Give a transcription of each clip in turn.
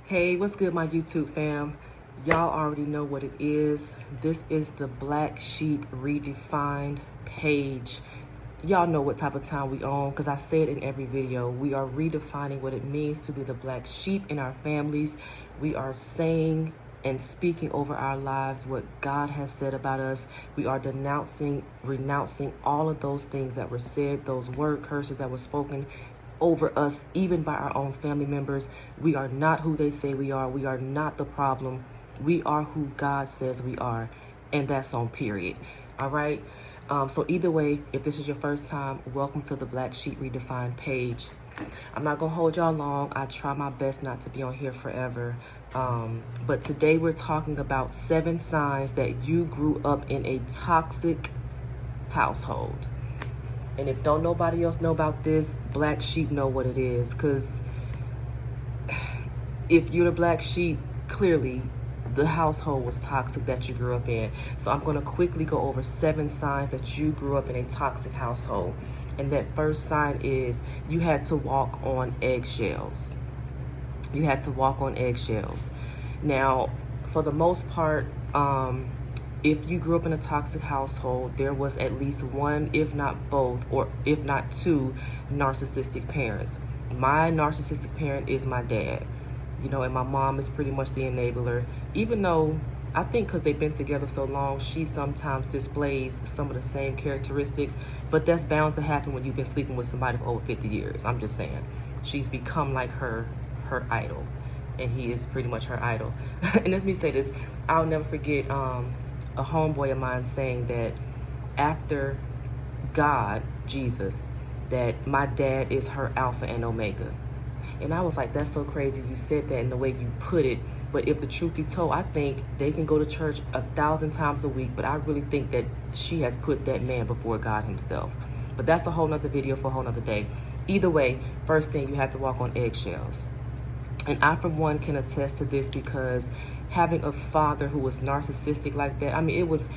Hey, what's good, my YouTube fam? Y'all already know what it is. This is the Black Sheep Redefined page. Y'all know what type of time we on, because I say it in every video. We are redefining what it means to be the black sheep in our families. We are saying and speaking over our lives what God has said about us. We are denouncing, renouncing all of those things that were said, those word curses that were spoken over us, even by our own family members. We are not who they say we are. We are not the problem. We are who God says we are, and that's on period. All right. So either way, if this is your first time, welcome to the Black Sheep Redefined page. I'm not gonna hold y'all long. I try my best not to be on here forever. But today we're talking about 7 signs that you grew up in a toxic household. And if don't nobody else know about this, black sheep know what it is. Because if you're the black sheep, clearly the household was toxic that you grew up in. So I'm going to quickly go over 7 signs that you grew up in a toxic household. And that first sign is you had to walk on eggshells. You had to walk on eggshells. Now, for the most part, if you grew up in a toxic household, there was at least one, if not both, or if not 2 narcissistic parents. My narcissistic parent is my dad, you know, and my mom is pretty much the enabler, even though I think because they've been together so long, she sometimes displays some of the same characteristics, but that's bound to happen when you've been sleeping with somebody for over 50 years. I'm just saying, she's become like her idol, and he is pretty much her idol. And let me say this, I'll never forget a homeboy of mine saying that after God, Jesus, that my dad is her Alpha and Omega. And I was like, that's so crazy you said that in the way you put it. But if the truth be told, I think they can go to church 1,000 times a week, but I really think that she has put that man before God himself. But that's a whole nother video for a whole nother day. Either way, first thing, you had to walk on eggshells. And I, for one, can attest to this because having a father who was narcissistic like that, I mean, it was,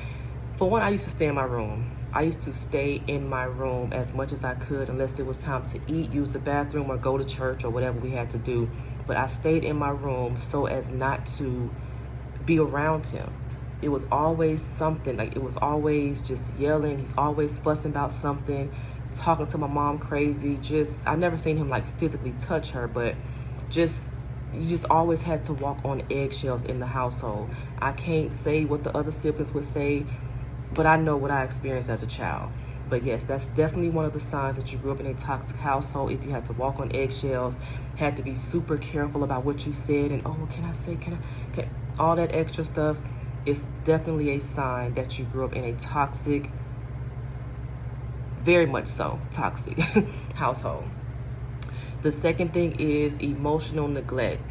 for one, I used to stay in my room. I used to stay in my room as much as I could unless it was time to eat, use the bathroom, or go to church or whatever we had to do. But I stayed in my room so as not to be around him. It was always something, like it was always just yelling. He's always fussing about something, talking to my mom crazy. Just, I never seen him like physically touch her, but you just always had to walk on eggshells in the household. I can't say what the other siblings would say, but I know what I experienced as a child. But yes, that's definitely one of the signs that you grew up in a toxic household. If you had to walk on eggshells, had to be super careful about what you said, and oh, can I say, can all that extra stuff, it's definitely a sign that you grew up in a toxic, very much so, toxic household. The second thing is emotional neglect.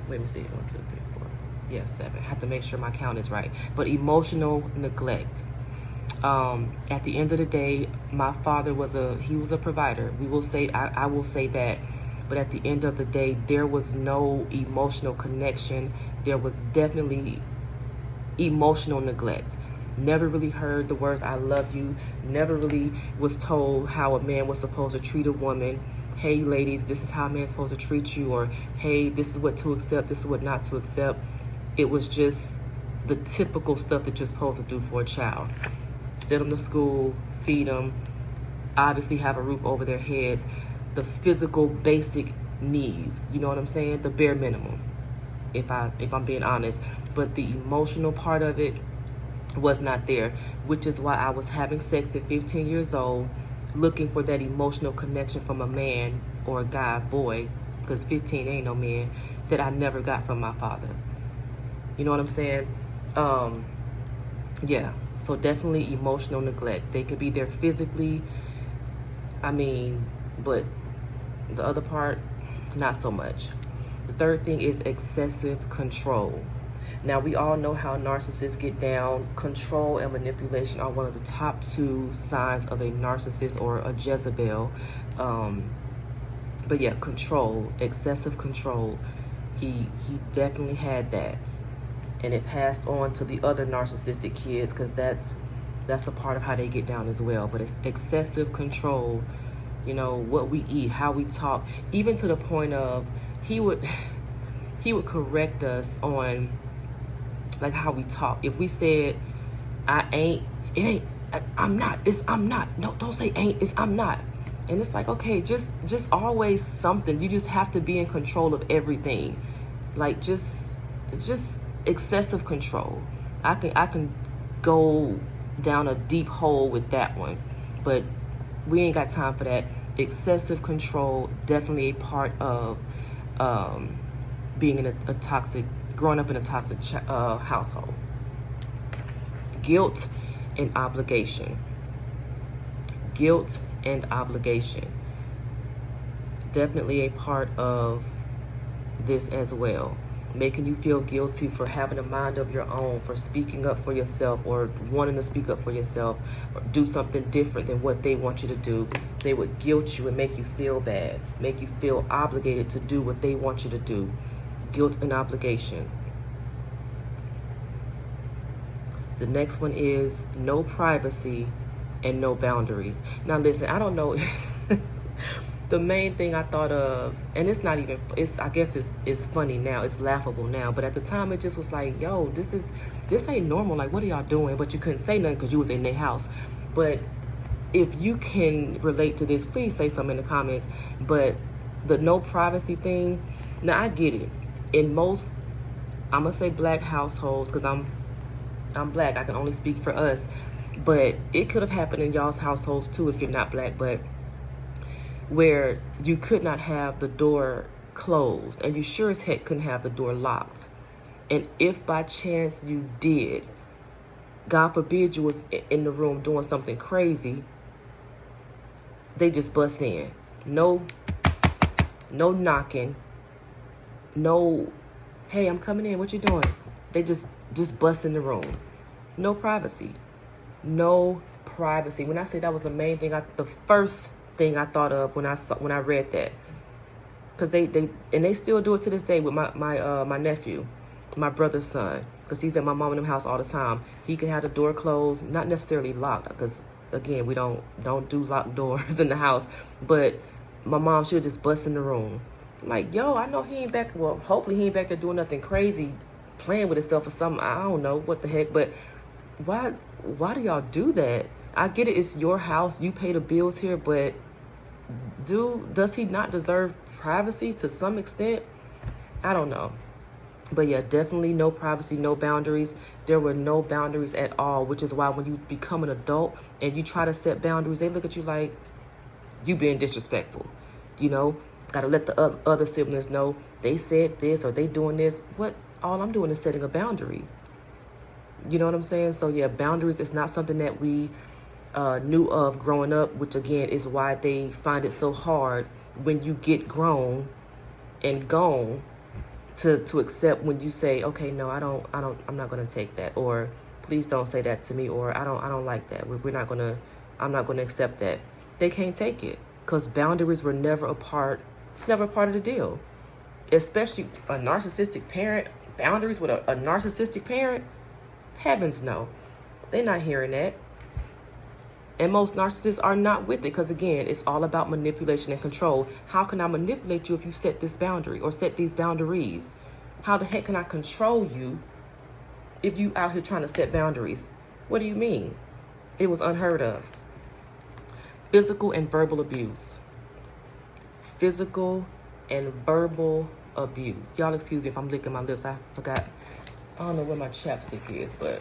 Let me see, 1, 2, 3, 4. Yeah, 7. I have to make sure my count is right. But emotional neglect. At the end of the day, my father was a provider. We will say, I will say that. But at the end of the day, there was no emotional connection. There was definitely emotional neglect. Never really heard the words, I love you. Never really was told how a man was supposed to treat a woman. Hey, ladies, this is how a man's supposed to treat you. Or, hey, this is what to accept, this is what not to accept. It was just the typical stuff that you're supposed to do for a child. Send them to school, feed them, obviously have a roof over their heads. The physical basic needs, you know what I'm saying? The bare minimum, if I'm being honest. But the emotional part of it was not there, which is why I was having sex at 15 years old, looking for that emotional connection from a man or a guy, boy, because 15 ain't no man, that I never got from my father. You know what I'm saying? Yeah, so definitely emotional neglect. They could be there physically, I mean, but the other part, not so much. The third thing is excessive control. Now, we all know how narcissists get down. Control and manipulation are one of the top 2 signs of a narcissist or a Jezebel. But yeah, control, excessive control. He definitely had that. And it passed on to the other narcissistic kids, because that's a part of how they get down as well. But it's excessive control, you know, what we eat, how we talk, even to the point of he would he would correct us on like how we talk. If we said, I ain't, it ain't, I'm not, it's I'm not. No, don't say ain't, it's I'm not. And it's like, okay, just always something. You just have to be in control of everything. Like just excessive control. I can go down a deep hole with that one, but we ain't got time for that. Excessive control, definitely a part of being in a toxic, growing up in a toxic household. Guilt and obligation. Guilt and obligation. Definitely a part of this as well. Making you feel guilty for having a mind of your own, for speaking up for yourself, or wanting to speak up for yourself, or do something different than what they want you to do. They would guilt you and make you feel bad, make you feel obligated to do what they want you to do. Guilt and obligation. The next one is no privacy and no boundaries. Now listen, I don't know. The main thing I thought of, and it's not even, I guess it's funny now, it's laughable now, but at the time it just was like, yo, this ain't normal. Like, what are y'all doing? But you couldn't say nothing because you was in their house. But if you can relate to this, please say something in the comments. But the no privacy thing, now I get it. In most, I'm gonna say black households, because I'm black, I can only speak for us, but it could have happened in y'all's households too if you're not black, but where you could not have the door closed, and you sure as heck couldn't have the door locked. And if by chance you did, God forbid you was in the room doing something crazy, they just bust in. No knocking, no, hey, I'm coming in, what you doing? They just bust in the room. No privacy. No privacy. When I say that was the main thing, the first thing I thought of when I read that, because they still do it to this day with my nephew, my brother's son, because he's at my mom and them house all the time. He can have the door closed, not necessarily locked, because again, we don't do locked doors in the house, but my mom, she'll just bust in the room like, yo, I know he ain't back, well, hopefully he ain't back there doing nothing crazy, playing with himself or something. I don't know what the heck, but why do y'all do that? I get it, it's your house, you pay the bills here, but does he not deserve privacy to some extent? I don't know. But yeah, definitely no privacy, no boundaries. There were no boundaries at all, which is why when you become an adult and you try to set boundaries, they look at you like you being disrespectful. You know, got to let the other siblings know they said this or they doing this. What? All I'm doing is setting a boundary. You know what I'm saying? So yeah, boundaries is not something that we knew of growing up, which again is why they find it so hard when you get grown and gone to accept when you say, okay, no, I'm not going to take that, or please don't say that to me, or I don't like that. I'm not going to accept that. They can't take it because boundaries were never a part of the deal. Especially a narcissistic parent, boundaries with a narcissistic parent, heavens no. They're not hearing that. And most narcissists are not with it because, again, it's all about manipulation and control. How can I manipulate you if you set this boundary or set these boundaries? How the heck can I control you if you out here trying to set boundaries? What do you mean? It was unheard of. Physical and verbal abuse. Physical and verbal abuse. Y'all excuse me if I'm licking my lips. I forgot. I don't know where my chapstick is, but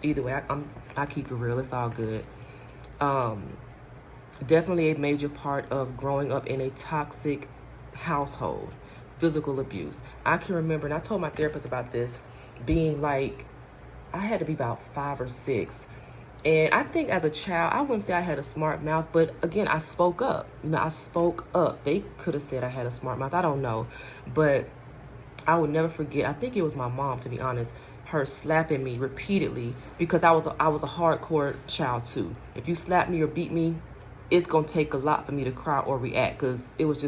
either way, I keep it real. It's all good. Definitely a major part of growing up in a toxic household. Physical abuse. I can remember, and I told my therapist about this, being like, I had to be about 5 or 6. And I think as a child, I wouldn't say I had a smart mouth, but again, I spoke up. You know, I spoke up. They could have said I had a smart mouth. I don't know. But I will never forget, I think it was my mom, to be honest, her slapping me repeatedly because I was a hardcore child too. If you slap me or beat me, it's gonna take a lot for me to cry or react because I was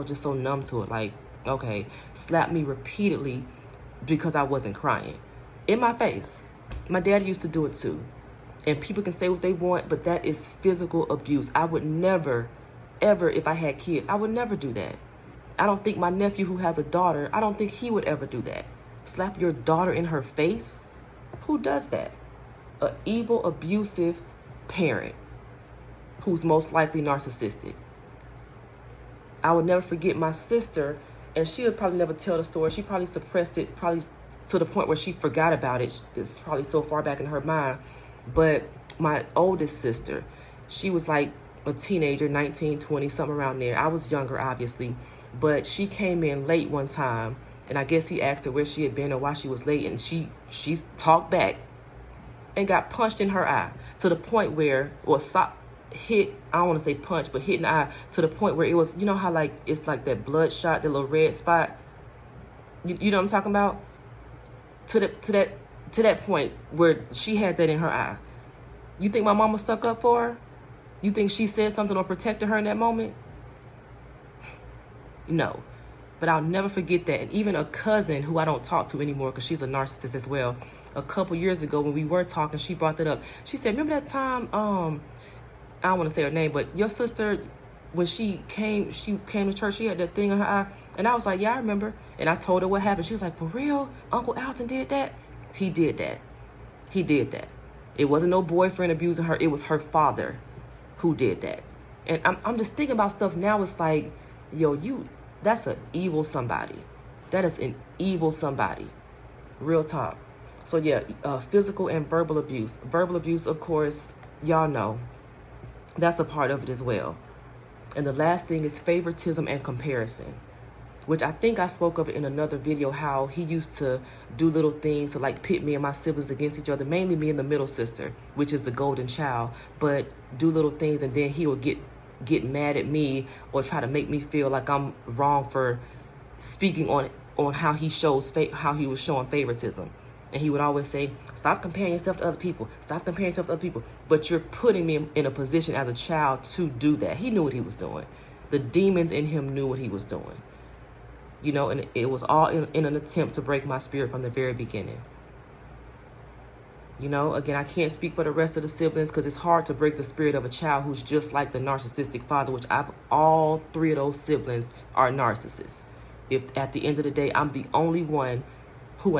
just so numb to it. Like, okay, slap me repeatedly because I wasn't crying. In my face. My dad used to do it too. And people can say what they want, but that is physical abuse. I would never, ever, if I had kids, I would never do that. I don't think my nephew who has a daughter, I don't think he would ever do that. Slap your daughter in her face? Who does that? An evil, abusive parent who's most likely narcissistic. I would never forget my sister, and she would probably never tell the story. She probably suppressed it, probably to the point where she forgot about it. It's probably so far back in her mind. But my oldest sister, she was like a teenager, 19, 20, something around there. I was younger, obviously. But she came in late one time, and I guess he asked her where she had been or why she was late, and she talked back and got punched in her eye to the point where, or hit, I don't want to say punch, but hit in the eye to the point where it was, you know how like, it's like that bloodshot, that little red spot. You know what I'm talking about? To that point where she had that in her eye. You think my mama stuck up for her? You think she said something or protected her in that moment? No. But I'll never forget that. And even a cousin who I don't talk to anymore because she's a narcissist as well, a couple years ago when we were talking, she brought that up. She said, remember that time, I don't want to say her name, but your sister, when she came to church, she had that thing in her eye. And I was like, yeah, I remember. And I told her what happened. She was like, for real? Uncle Alton did that? He did that. He did that. It wasn't no boyfriend abusing her. It was her father who did that. And I'm just thinking about stuff now. It's like, yo, that's an evil somebody. That is an evil somebody. Real talk. So yeah, physical and verbal abuse. Verbal abuse, of course, y'all know. That's a part of it as well. And the last thing is favoritism and comparison, which I think I spoke of it in another video, how he used to do little things to like pit me and my siblings against each other, mainly me and the middle sister, which is the golden child, but do little things and then he would get mad at me or try to make me feel like I'm wrong for speaking on how he was showing favoritism. And he would always say, stop comparing yourself to other people. Stop comparing yourself to other people. But you're putting me in a position as a child to do that. He knew what he was doing. The demons in him knew what he was doing. You know, and it was all in an attempt to break my spirit from the very beginning. You know, again, I can't speak for the rest of the siblings because it's hard to break the spirit of a child who's just like the narcissistic father, which all three of those siblings are narcissists. If at the end of the day, I'm the only one who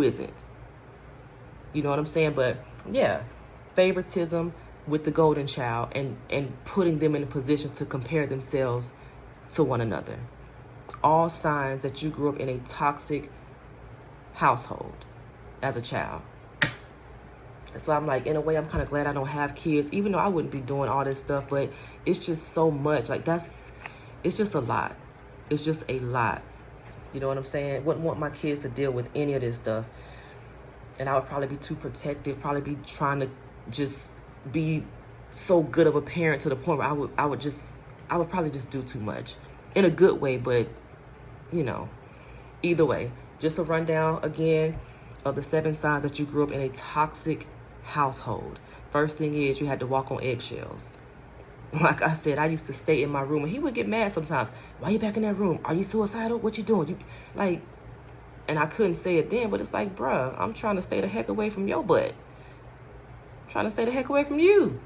isn't. You know what I'm saying? But yeah, favoritism with the golden child and putting them in positions to compare themselves to one another. All signs that you grew up in a toxic household as a child. So I'm like, in a way, I'm kind of glad I don't have kids, even though I wouldn't be doing all this stuff, but it's just so much. Like it's just a lot. It's just a lot. You know what I'm saying? Wouldn't want my kids to deal with any of this stuff. And I would probably be too protective, probably be trying to just be so good of a parent to the point where I would probably just do too much in a good way, but you know, either way, just a rundown again of the 7 signs that you grew up in a toxic household. First thing is you had to walk on eggshells. Like I said, I used to stay in my room and he would get mad sometimes. Why you back in that room? Are you suicidal? What you doing? And I couldn't say it then, but it's like, bruh, I'm trying to stay the heck away from your butt. I'm trying to stay the heck away from you.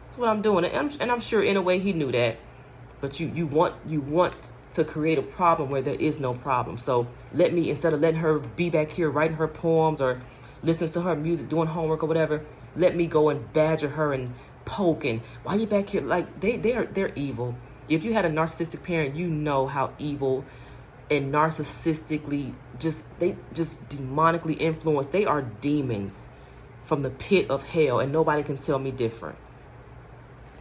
That's what I'm doing. And I'm sure in a way he knew that. But you want to create a problem where there is no problem. So instead of letting her be back here writing her poems or listening to her music, doing homework or whatever, let me go and badger her and poke and why you back here? Like they're evil. If you had a narcissistic parent, you know how evil and narcissistically they just demonically influenced. They are demons from the pit of hell, and nobody can tell me different.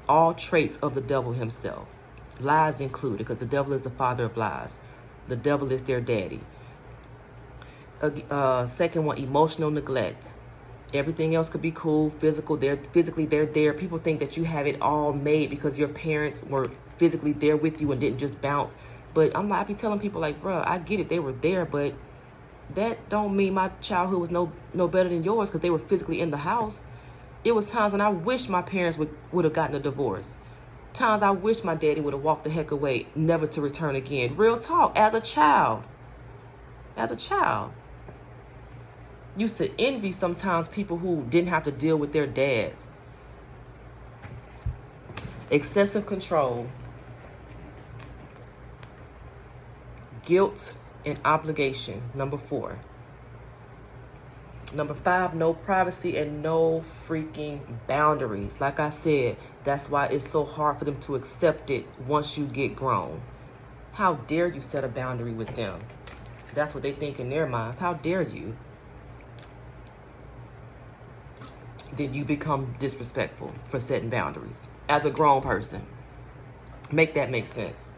All traits of the devil himself, lies included, because the devil is the father of lies. The devil is their daddy. Second one, emotional neglect. Everything else could be cool, physical. They're there. People think that you have it all made because your parents were physically there with you and didn't just bounce. But I be telling people like, bruh, I get it, they were there, but that don't mean my childhood was no better than yours because they were physically in the house. It was times when I wish my parents would have gotten a divorce. Times I wish my daddy would have walked the heck away, never to return again. Real talk, as a child. Used to envy sometimes people who didn't have to deal with their dads. Excessive control. guilt and obligation. Number 4. Number 5, no privacy and no freaking boundaries. Like I said, that's why it's so hard for them to accept it once you get grown. How dare you set a boundary with them? That's what they think in their minds. How dare you? Then you become disrespectful for setting boundaries as a grown person. Make that make sense.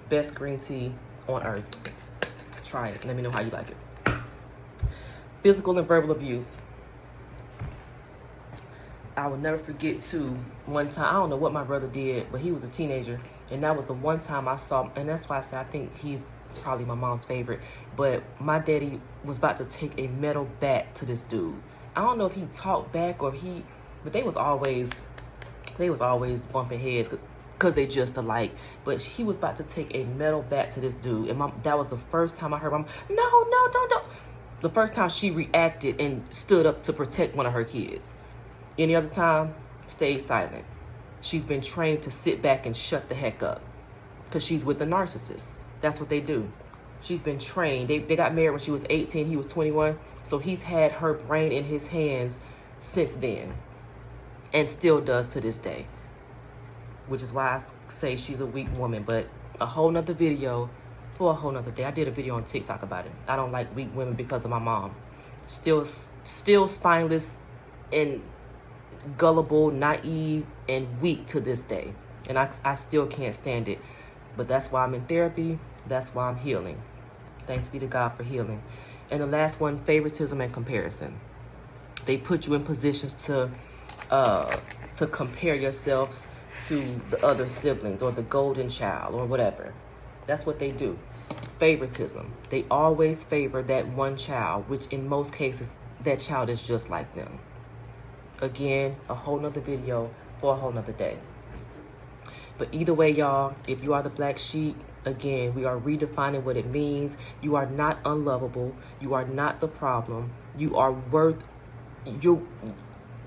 Best green tea on earth. Try it. Let me know how you like it. Physical and verbal abuse. I will never forget too, one time, I don't know what my brother did, but he was a teenager, and that was the one time I saw, and that's why I say I think he's probably my mom's favorite, but my daddy was about to take a metal bat to this dude. I don't know if he talked back or but they was always bumping heads because they just alike. But he was about to take a metal bat to this dude, and that was the first time I heard mom, no, don't. The first time she reacted and stood up to protect one of her kids. Any other time, stayed silent. She's been trained to sit back and shut the heck up because she's with the narcissist. That's what they do. She's been trained. They got married when she was 18. He was 21. So he's had her brain in his hands since then and still does to this day, which is why I say she's a weak woman. But a whole nother video for a whole nother day. I did a video on TikTok about it. I don't like weak women because of my mom. Still spineless and gullible, naive, and weak to this day. And I still can't stand it. But that's why I'm in therapy. That's why I'm healing. Thanks be to God for healing. And the last one, favoritism and comparison. They put you in positions to compare yourselves to the other siblings or the golden child or whatever. That's what they do. Favoritism. They always favor that one child, which in most cases, that child is just like them. Again, a whole nother video for a whole nother day. But either way, y'all, if you are the black sheep, again, we are redefining what it means. You are not unlovable. You are not the problem. You are worth, your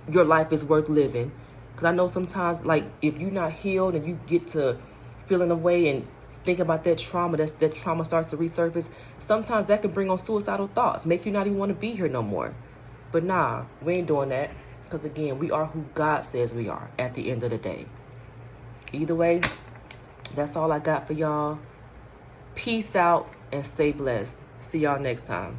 life is worth living. Because I know sometimes, like, if you're not healed and you get to feeling away and think about that trauma, that trauma starts to resurface, sometimes that can bring on suicidal thoughts, make you not even want to be here no more. But nah, we ain't doing that. Because again, we are who God says we are at the end of the day. Either way, that's all I got for y'all. Peace out and stay blessed. See y'all next time.